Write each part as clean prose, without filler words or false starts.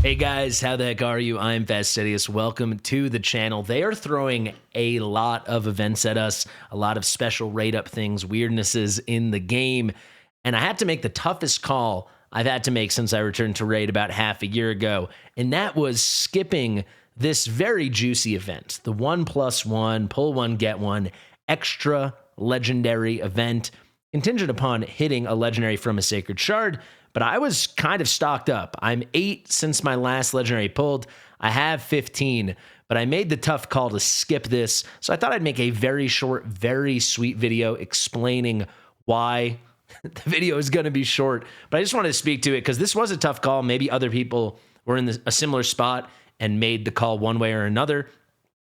Hey guys, how the heck are you? I'm Fastidious. Welcome to the channel. They are throwing a lot of events at us, a lot of special rate up things, weirdnesses in the game, and I had to make the toughest call I've had to make since I returned to raid about half a year ago, and that was skipping this very juicy event, the 1+1, pull one, get one, extra legendary event, contingent upon hitting a legendary from a sacred shard. But I was kind of stocked up. I'm 8 since my last legendary pulled. I have 15, but I made the tough call to skip this. So I thought I'd make a very short, very sweet video explaining why. The video is going to be short, but I just wanted to speak to it because this was a tough call. Maybe other people were in a similar spot and made the call one way or another.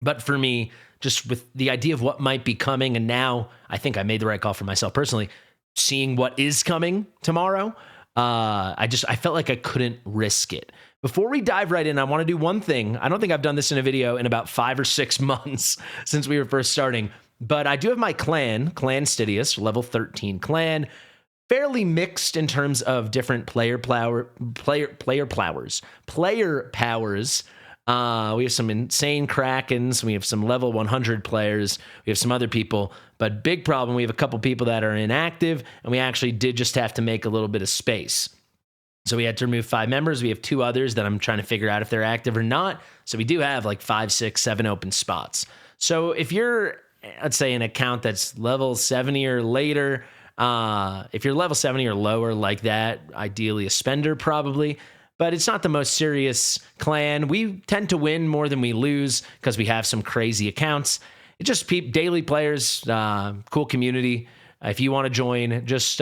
But for me, just with the idea of what might be coming, and now I think I made the right call for myself personally, seeing what is coming tomorrow, I felt like I couldn't risk it. Before we dive right in, I want to do one thing. I don't think I've done this in a video in about 5 or 6 months since we were first starting, but I do have my clan Fastidious, level 13 clan, fairly mixed in terms of different player powers. We have some insane Krakens. We have some level 100 players. We have some other people. But big problem, we have a couple people that are inactive, and we actually did just have to make a little bit of space. So we had to remove 5 members. We have 2 others that I'm trying to figure out if they're active or not. So we do have like 5, 6, 7 open spots. So if you're, let's say, an account that's level 70 or later, if you're level 70 or lower like that, ideally a spender probably, but it's not the most serious clan. We tend to win more than we lose because we have some crazy accounts. It's just daily players, cool community. If you want to join, just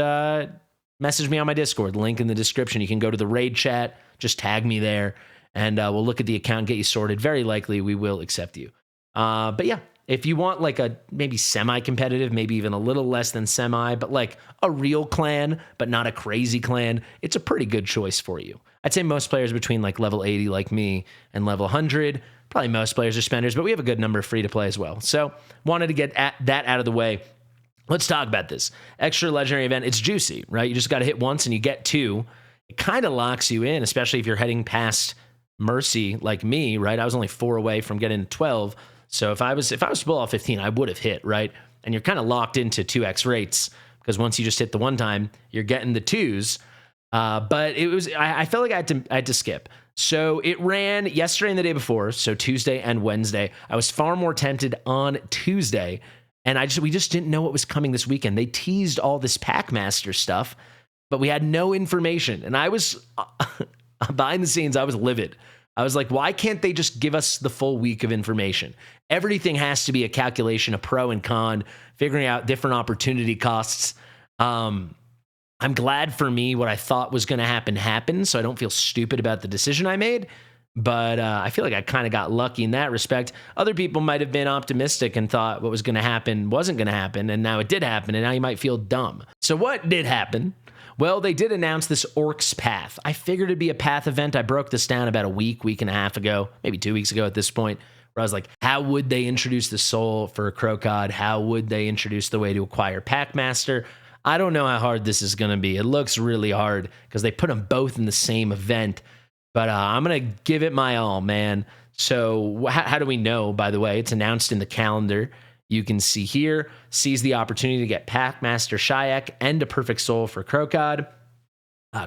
message me on my Discord, link in the description. You can go to the raid chat, just tag me there, and we'll look at the account, get you sorted. Very likely we will accept you. But yeah, if you want like a maybe semi-competitive, maybe even a little less than semi, but like a real clan, but not a crazy clan, it's a pretty good choice for you. I'd say most players between like level 80 like me and level 100, probably most players are spenders, but we have a good number of free to play as well. So wanted to get that out of the way. Let's talk about this extra legendary event. It's juicy, right? You just got to hit once and you get 2. It kind of locks you in, especially if you're heading past Mercy like me, right? I was only 4 away from getting 12. So if I was to pull off 15, I would have hit, right? And you're kind of locked into 2x rates because once you just hit the one time, you're getting the 2s. But it was, I felt like I had to skip. So it ran yesterday and the day before, so Tuesday and Wednesday. I was far more tempted on Tuesday, and we just didn't know what was coming this weekend. They teased all this Packmaster stuff, but we had no information. And I was behind the scenes, I was livid. I was like, why can't they just give us the full week of information? Everything has to be a calculation, a pro and con, figuring out different opportunity costs. I'm glad for me what I thought was going to happen happened, so I don't feel stupid about the decision I made. But I feel like I kind of got lucky in that respect. Other people might have been optimistic and thought what was going to happen wasn't going to happen, and now it did happen, and now you might feel dumb. So what did happen? Well, they did announce this Orcs Path. I figured it'd be a Path event. I broke this down about a week and a half ago, maybe 2 weeks ago at this point, where I was like, how would they introduce the soul for a Crocod? How would they introduce the way to acquire Packmaster? I don't know how hard this is going to be. It looks really hard because they put them both in the same event, but I'm going to give it my all, man. So how do we know, by the way? It's announced in the calendar. You can see here, seize the opportunity to get Packmaster Shayak and a perfect soul for Crocod.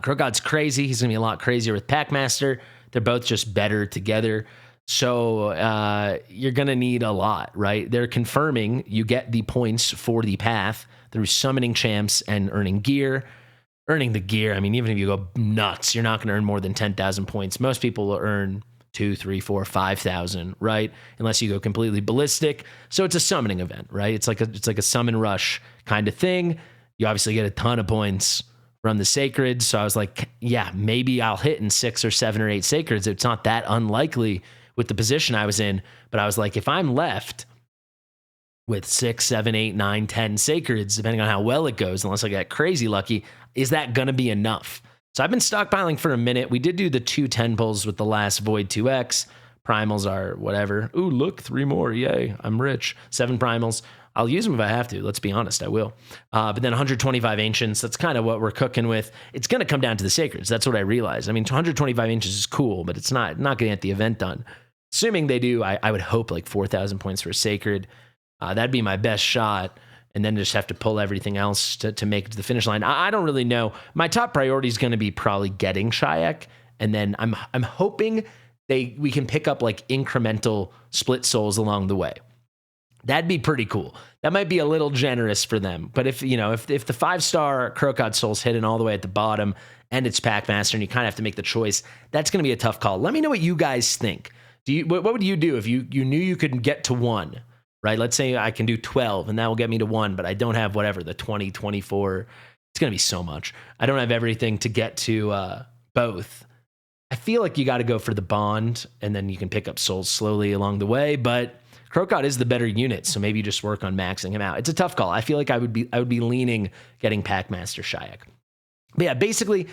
Crocod's crazy. He's going to be a lot crazier with Packmaster. They're both just better together. So you're going to need a lot, right? They're confirming you get the points for the path through summoning champs and earning gear. Earning the gear, I mean, even if you go nuts, you're not going to earn more than 10,000 points. Most people will earn 2, 3, 4, 5,000, right? Unless you go completely ballistic. So it's a summoning event, right? It's like a summon rush kind of thing. You obviously get a ton of points from the sacred. So I was like, yeah, maybe I'll hit in 6 or 7 or 8 sacreds. It's not that unlikely with the position I was in. But I was like, if I'm left with 6, 7, 8, 9, 10 sacreds, depending on how well it goes, unless I get crazy lucky, is that going to be enough? So I've been stockpiling for a minute. We did do the 2 10 pulls with the last Void 2X. Primals are whatever. Ooh, look, 3 more. Yay, I'm rich. 7 primals. I'll use them if I have to. Let's be honest, I will. But then 125 Ancients, that's kind of what we're cooking with. It's going to come down to the Sacreds. That's what I realized. I mean, 125 Ancients is cool, but it's not going to get the event done. Assuming they do, I would hope like 4,000 points for a Sacred. That'd be my best shot. And then just have to pull everything else to make it to the finish line. I don't really know. My top priority is going to be probably getting Shayak. And then I'm hoping we can pick up like incremental split souls along the way. That'd be pretty cool. That might be a little generous for them. But if the 5-star Krokod soul's hidden all the way at the bottom and it's Packmaster and you kind of have to make the choice, that's going to be a tough call. Let me know what you guys think. What would you do if you knew you could get to 1? Right? Let's say I can do 12 and that will get me to 1, but I don't have the 20, 24. It's going to be so much. I don't have everything to get to both. I feel like you got to go for the bond and then you can pick up souls slowly along the way, but Krokod is the better unit, so maybe you just work on maxing him out. It's a tough call. I feel like I would be leaning getting Packmaster Shayak. But yeah, basically,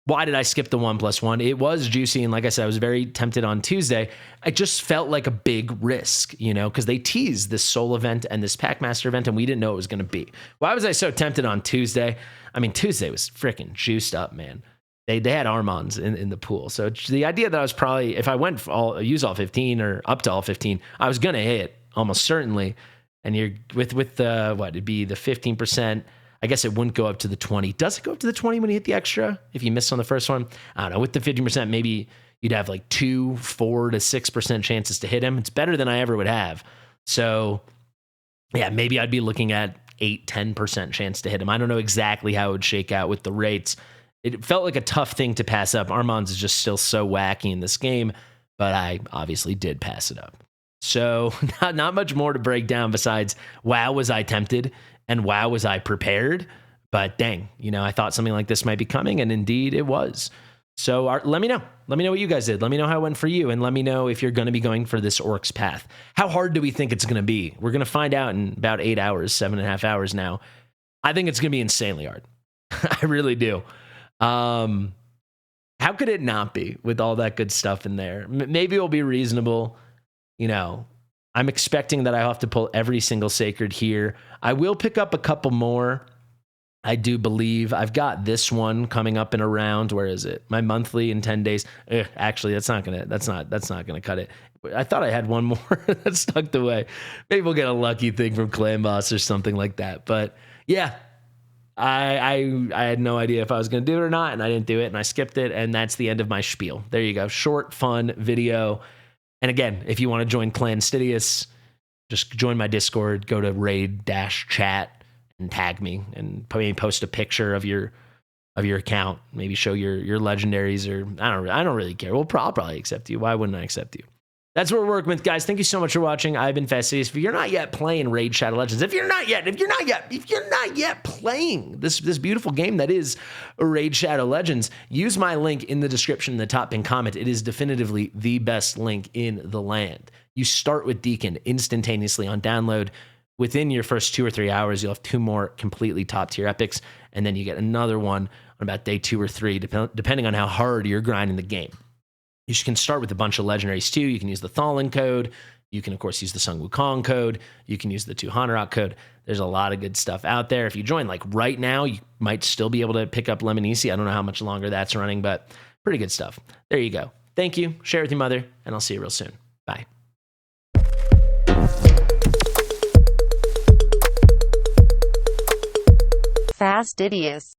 why did I skip the 1+1? It was juicy, and like I said, I was very tempted on Tuesday. It just felt like a big risk, because they teased this soul event and this Packmaster event, and we didn't know it was going to be. Why was I so tempted on Tuesday? I mean, Tuesday was freaking juiced up, man. They had Armands in the pool. So the idea that I was probably, if I went use all 15 or up to all 15, I was going to hit almost certainly. And you're with the, it'd be the 15%. I guess it wouldn't go up to the 20. Does it go up to the 20 when you hit the extra? If you missed on the first one? I don't know. With the 50%, maybe you'd have like 4 to 6% chances to hit him. It's better than I ever would have. So yeah, maybe I'd be looking at 8-10% chance to hit him. I don't know exactly how it would shake out with the rates. It felt like a tough thing to pass up. Armands is just still so wacky in this game, but I obviously did pass it up. So not much more to break down besides, wow, was I tempted, and wow, was I prepared? But dang, I thought something like this might be coming, and indeed it was. So let me know. Let me know what you guys did. Let me know how it went for you, and let me know if you're going to be going for this Orcs path. How hard do we think it's going to be? We're going to find out in about 8 hours, 7.5 hours now. I think it's going to be insanely hard. I really do. How could it not be with all that good stuff in there? Maybe it'll be reasonable. I'm expecting that I have to pull every single Sacred here. I will pick up a couple more. I do believe I've got this one coming up in around, where is it? My monthly in 10 days. Actually, that's not gonna cut it. I thought I had one more that's tucked away. Maybe we'll get a lucky thing from Clan Boss or something like that. But yeah, I had no idea if I was going to do it or not, and I didn't do it, and I skipped it, and that's the end of my spiel. There you go. Short, fun video. And again, if you want to join Clan Fastidious, just join my Discord, go to raid-chat and tag me, and maybe post a picture of your account, maybe show your legendaries, or I don't really care. I'll probably accept you. Why wouldn't I accept you? That's what we're working with, guys. Thank you so much for watching. I've been Fastidious. If you're not yet playing Raid Shadow Legends, if you're not yet playing this beautiful game that is Raid Shadow Legends, use my link in the description in the top pinned comment. It is definitively the best link in the land. You start with Deacon instantaneously on download. Within your first 2 or 3 hours, you'll have 2 more completely top tier epics, and then you get another one on about day 2 or 3, depending on how hard you're grinding the game. You can start with a bunch of legendaries too. You can use the Thalin code. You can, of course, use the Sun Wukong code. You can use the 2 Hanorok code. There's a lot of good stuff out there. If you join like right now, you might still be able to pick up Lemonisi. I don't know how much longer that's running, but pretty good stuff. There you go. Thank you. Share with your mother, and I'll see you real soon. Bye. Fastidious.